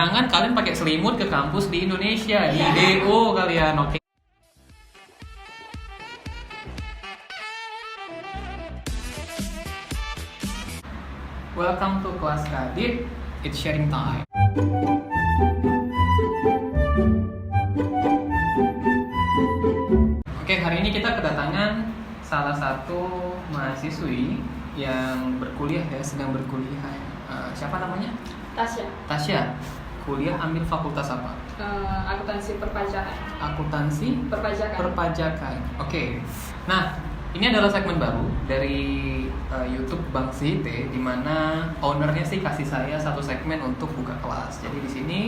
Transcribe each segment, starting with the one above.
Jangan kalian pakai selimut ke kampus di Indonesia, di DO kalian, oke? Welcome to kelas Kadit, it's sharing time. Oke, hari ini kita kedatangan salah satu mahasiswi yang berkuliah ya, sedang berkuliah. Siapa namanya? Tasya. Kuliah ambil fakultas apa? Akuntansi perpajakan. Akuntansi perpajakan. Oke. Nah, ini adalah segmen baru dari YouTube Bang Sihite, di mana ownernya sih kasih saya satu segmen untuk buka kelas. Jadi di sini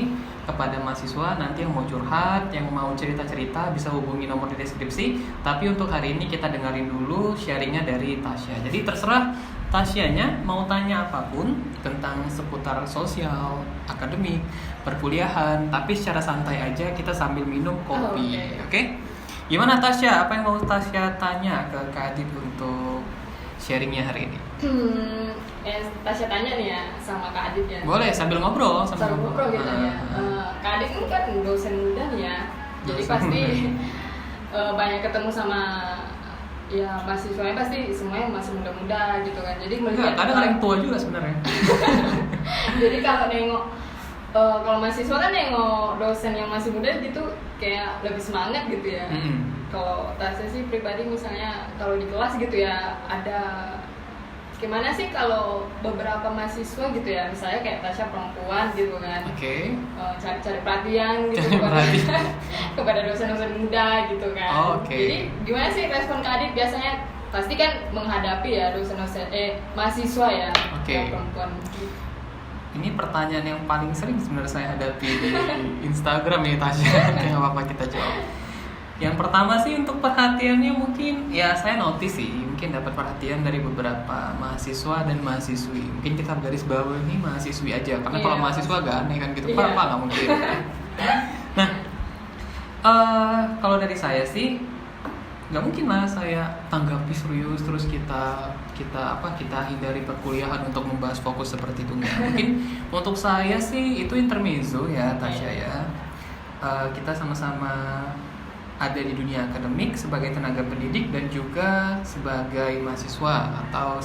kepada mahasiswa nanti yang mau curhat, yang mau cerita-cerita bisa hubungi nomor di deskripsi. Tapi untuk hari ini kita dengerin dulu sharingnya dari Tasya. Jadi terserah Tasyanya mau tanya apapun tentang seputar sosial, akademik, perkuliahan, tapi secara santai aja kita sambil minum kopi. Oke? Gimana Tasya? Apa yang mau Tasya tanya ke Kak Adit untuk sharingnya hari ini? Tasya tanya nih ya sama Kak Adit ya. Boleh sambil ngobrol. Sambil ngobrol gitu ya. Kak Adit ini kan dosen muda nih ya. Jadi pasti banyak ketemu sama ya mahasiswanya, pasti semuanya masih muda-muda gitu kan. Jadi melihat kadang ada yang tua juga sebenarnya. Jadi kalau nengok kalau mahasiswa kan nengok dosen yang masih muda gitu kayak lebih semangat gitu ya. Kalau Tasya sih pribadi misalnya kalau di kelas gitu ya, ada gimana sih kalau beberapa mahasiswa gitu ya, misalnya kayak Tasya perempuan gitu kan. Cari perhatian gitu kepada dosen-dosen muda gitu kan. Jadi gimana sih respon Kak Adit biasanya? Pasti kan menghadapi ya dosen-dosen mahasiswa ya yang perempuan. Ini pertanyaan yang paling sering sebenarnya saya hadapi di Instagram nih Tasya. Kayak apa kita jawab. Yang pertama sih untuk perhatiannya mungkin ya saya notice sih, mungkin dapat perhatian dari beberapa mahasiswa dan mahasiswi. Mungkin kita garis bawah ini mahasiswi aja, karena kalau mahasiswa agak aneh kan gitu. Apa nggak mungkin. Nah, kalau dari saya sih nggak mungkin lah saya tanggapi serius terus kita hindari perkuliahan untuk membahas fokus seperti itu. Mungkin untuk saya sih itu intermezzo ya Tasya ya. Kita sama-sama ada di dunia akademik sebagai tenaga pendidik dan juga sebagai mahasiswa atau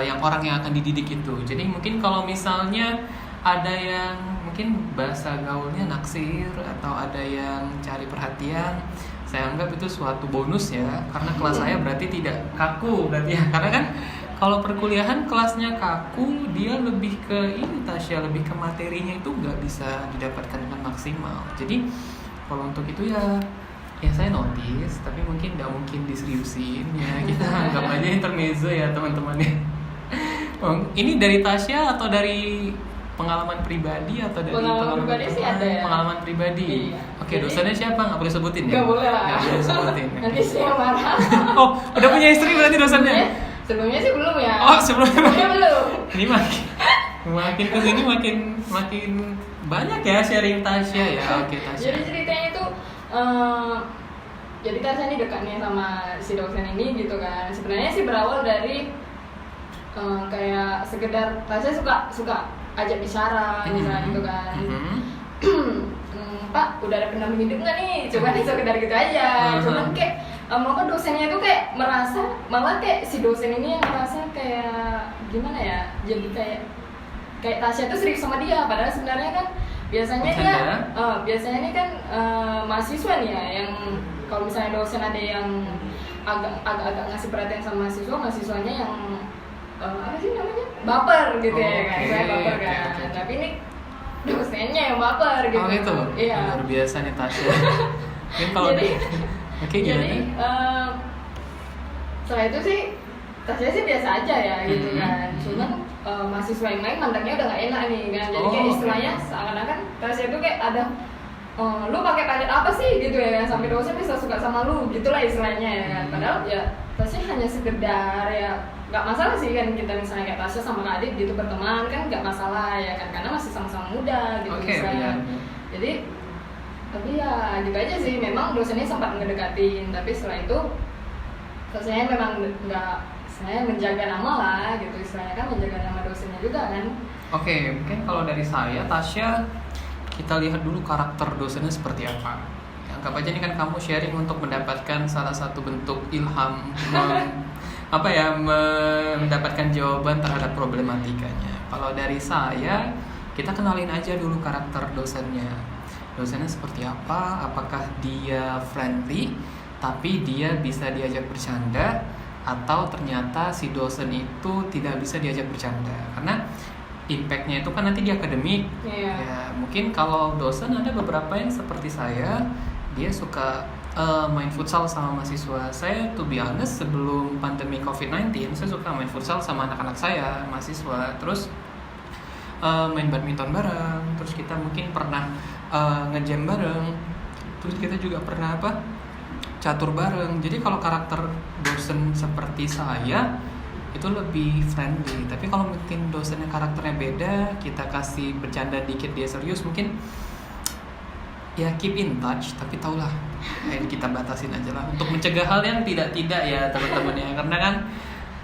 yang orang yang akan dididik itu. Jadi mungkin kalau misalnya ada yang mungkin bahasa gaulnya naksir atau ada yang cari perhatian, saya anggap itu suatu bonus ya, karena kelas saya berarti tidak kaku berarti ya, karena kan kalau perkuliahan kelasnya kaku, dia lebih ke ini Tasya, lebih ke materinya itu nggak bisa didapatkan dengan maksimal. Jadi kalau untuk itu ya saya notice, tapi mungkin nggak mungkin diseriusin ya, kita anggap aja intermezzo ya teman-teman ya. Ini dari Tasya atau dari pengalaman pribadi atau dari pengalaman pribadi sih ada ya. Pengalaman pribadi. Iya. Oke, dosennya siapa? Nggak boleh sebutin ya? Nggak boleh lah. Nggak boleh sebutin. Nanti saya marah. Oh, udah punya istri berarti dosennya? Sebelumnya sih belum ya. Oh, sebelumnya belum. Ini makin kesini makin banyak ya sharing Tasya ya. Oke, Tasya. Jadi ceritanya itu jadi Tasya ini dekatnya sama si dosen ini gitu kan. Sebenarnya sih berawal dari kayak sekedar Tasya suka ajak bicara misalnya gitu kan. Pak, udah ada pendamping hidup nggak nih? Coba nih sekedar gitu aja. Cuman kayak maka dosennya itu kayak merasa, malah kayak si dosen ini yang merasa kayak gimana ya? Jadi kayak Tasya itu serius sama dia, padahal sebenarnya kan biasanya ini kan mahasiswa nih ya, yang kalau misalnya dosen ada yang agak ngasih perhatian sama mahasiswanya yang apa sih namanya, baper gitu ya kan, saya baper kan. Tapi ini dosennya yang baper gitu. Oh gitu. Iya. Luar biasa nih Tasya. Mungkin kalau jadi setelah itu sih Tasya sih biasa aja ya gitu kan. Cuman mahasiswa yang lain mandangnya udah nggak enak nih kan. Jadi kayak istilahnya seakan-akan Tasya itu kayak ada lu pakai paket apa sih gitu ya, sampai dosen bisa suka sama lu gitulah istilahnya ya kan. Padahal ya Tasya hanya sekedar ya nggak masalah sih kan, kita misalnya kayak Tasya sama Kak Adit gitu berteman kan nggak masalah ya kan, karena masih sama-sama muda gitu misalnya. Jadi tapi ya gitu aja sih, memang dosennya sempat ngedekatin, tapi setelah itu saya memang nggak, saya menjaga nama lah gitu istilahnya kan, menjaga nama dosennya juga kan. Oke, mungkin kalau dari saya, Tasya, kita lihat dulu karakter dosennya seperti apa. Ya, anggap aja ini kan kamu sharing untuk mendapatkan salah satu bentuk ilham, mendapatkan jawaban terhadap problematikanya. Kalau dari saya, kita kenalin aja dulu karakter dosennya. Dosennya seperti apa? Apakah dia friendly, tapi dia bisa diajak bercanda, atau ternyata si dosen itu tidak bisa diajak bercanda? Karena impact-nya itu kan nanti di akademik. Ya, mungkin kalau dosen ada beberapa yang seperti saya, dia suka main futsal sama mahasiswa. Saya to be honest, sebelum pandemi COVID-19 saya suka main futsal sama anak-anak saya, mahasiswa. Terus main badminton bareng. Terus kita mungkin pernah nge-jam bareng. Terus kita juga pernah catur bareng. Jadi kalau karakter dosen seperti saya itu lebih friendly. Tapi kalau mungkin dosennya karakternya beda, kita kasih bercanda dikit dia serius, mungkin ya keep in touch, tapi taulah kita batasin aja lah untuk mencegah hal yang tidak ya teman-teman ya. Karena kan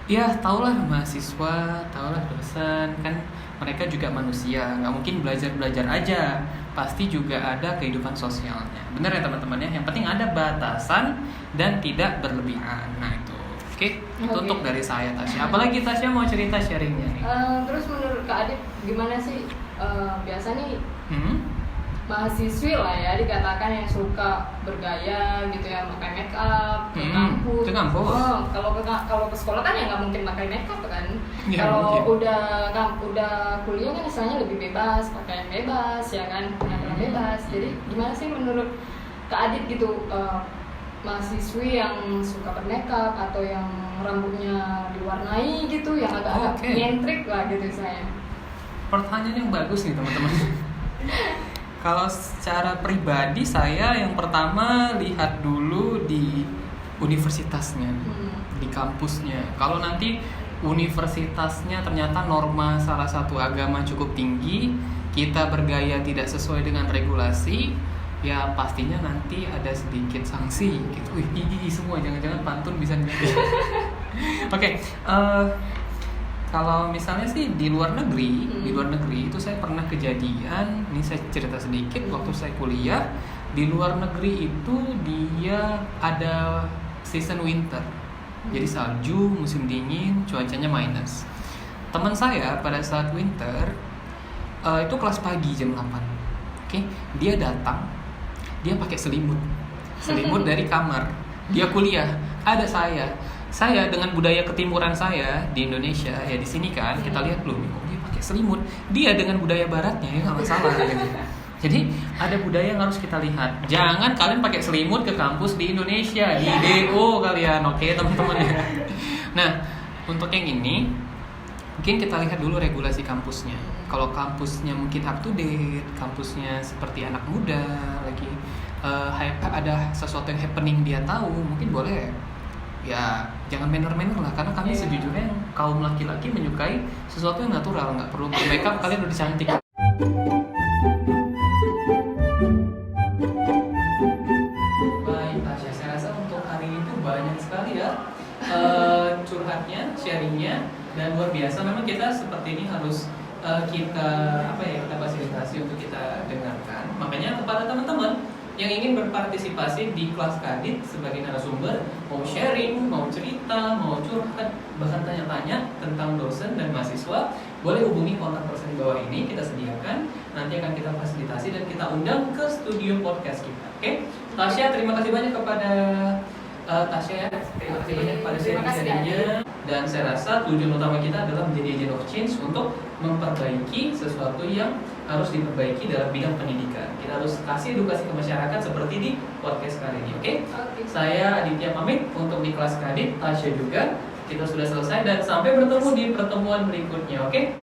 ya taulah mahasiswa, taulah dosen, kan mereka juga manusia, nggak mungkin belajar aja, pasti juga ada kehidupan sosialnya. Benar ya teman-teman ya, yang penting ada batasan dan tidak berlebihan. Nah itu Oke. Untuk dari saya, Tasya. Apalagi Tasya mau cerita sharingnya nih. Terus menurut Kak Adit gimana sih biasa nih mahasiswi lah ya dikatakan yang suka bergaya gitu ya, pakai make up ke kampus. Ke kampus. Kalau ke sekolah kan ya nggak mungkin pakai make up kan. Ya, kalau udah kuliah kan istilahnya lebih bebas, pakai yang bebas ya kan, penampilan bebas. Jadi gimana sih menurut Kak Adit gitu? Mahasiswi yang suka bermakeup atau yang rambutnya diwarnai gitu, yang agak-agak nyentrik lah gitu saya. Pertanyaan yang bagus nih teman-teman. Kalau secara pribadi saya yang pertama lihat dulu di universitasnya, di kampusnya. Kalau nanti universitasnya ternyata norma salah satu agama cukup tinggi, kita bergaya tidak sesuai dengan regulasi, ya pastinya nanti ada sedikit sanksi gitu. Wih, semua jangan-jangan pantun bisa jadi. Oke, kalau misalnya sih di luar negeri itu saya pernah kejadian. Ini saya cerita sedikit. Waktu saya kuliah di luar negeri itu dia ada season winter, jadi salju, musim dingin, cuacanya minus. Teman saya pada saat winter itu kelas pagi jam 8. Oke, dia datang, dia pakai selimut dari kamar. Dia kuliah, ada saya dengan budaya ketimuran saya di Indonesia ya, di sini kan kita lihat loh, kok dia pakai selimut. Dia dengan budaya baratnya ya nggak masalah gitu. Jadi ada budaya yang harus kita lihat. Jangan kalian pakai selimut ke kampus di Indonesia, di DO kalian, oke teman-teman ya. Nah untuk yang ini mungkin kita lihat dulu regulasi kampusnya. Kalau kampusnya mungkin up to date, kampusnya seperti anak muda lagi ada sesuatu yang happening dia tahu, mungkin boleh. Ya jangan manner lah, karena kami sejujurnya kaum laki-laki menyukai sesuatu yang natural, nggak perlu bermakeup, kalian udah cantik. Baik Tasya, saya rasa untuk hari itu banyak sekali ya curhatnya, sharingnya, dan luar biasa. Memang kita seperti ini harus kita fasilitasi untuk kita dengarkan. Makanya kepada teman-teman yang ingin berpartisipasi di kelas Kadit sebagai narasumber, mau sharing, mau cerita, mau curhat, bahkan tanya-tanya tentang dosen dan mahasiswa, boleh hubungi kontak person di bawah ini, kita sediakan, nanti akan kita fasilitasi dan kita undang ke studio podcast kita. Oke? Tasya, terima kasih banyak kepada Tasya, terima kasih banyak kepada sharing-sharingnya. Dan saya rasa tujuan utama kita adalah menjadi agent of change untuk memperbaiki sesuatu yang harus diperbaiki dalam bidang pendidikan. Kita harus kasih edukasi ke masyarakat seperti di podcast kali ini, oke? Saya Aditya pamit untuk di kelas Kadit, Tasya juga. Kita sudah selesai dan sampai bertemu di pertemuan berikutnya, oke?